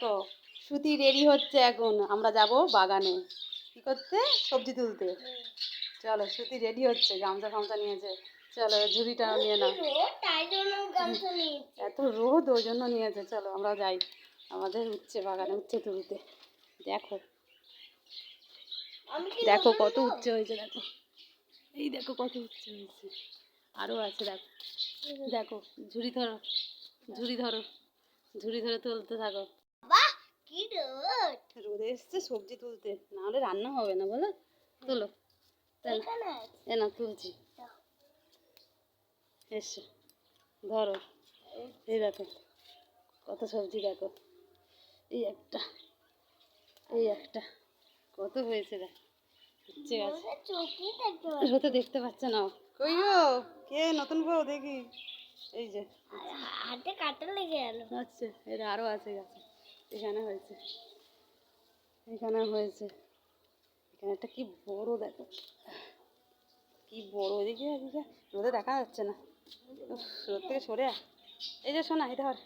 দেখো সুতি রেডি হচ্ছে, এখন আমরা যাব বাগানে কি করতে, সবজি তুলতে। চলো সুতি রেডি হচ্ছে, গামছা ফামছা নিয়েছে, চলো ঝুড়িটা নিয়ে নাও। এত রোদ ওই জন্য নিয়েছে, চলো আমরা যাই আমাদের উচ্ছে বাগানে উচ্ছে তুলতে। দেখো দেখো কত উচ্ছে হয়েছে, দেখো এই দেখো কত উচ্ছে হয়েছে, আরও আছে দেখো। দেখো ঝুড়ি ধরো, ঝুড়ি ধরো, ঝুড়ি ধরে তুলতে থাকো। রোদে এসছে সবজি তুলতে, না হলে রান্না হবে না বলো। তোলো, এ না তুলছি, এসো ধরো। এই দেখো কত সবজি, দেখো এই একটা, এই একটা, কত হয়েছে দেখ। ঠিক আছে রোদে দেখতে পাচ্ছে না, কইও কে নতুন বউ দেখি, এই যে হাতে কাটা লেগে গেল। আচ্ছা এটা আরও আছে গাছে, এখানে হয়েছে, এখানে হয়েছে, এখানে একটা কি বড় দেখো, কি বড়, এদিকে এদিকে রোদে দেখা যাচ্ছে না, রোদ থেকে সরে আয়। এই যে শোনা এটা ধর,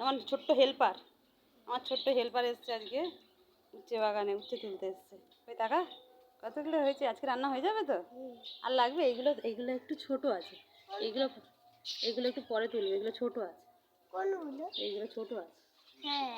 আমার ছোট্ট হেল্পার, আমার ছোট্ট হেল্পার এসছে আজকে উচ্ছে বাগানে, উচ্ছে তুলতে এসছে। ওই টাকা কতগুলো হয়েছে, আজকে রান্না হয়ে যাবে তো? আর লাগবে এইগুলো, এইগুলো একটু ছোট আছে, এইগুলো এইগুলো একটু পরে তুলবে, এগুলো ছোট আছে, এইগুলো ছোট আছে। হ্যাঁ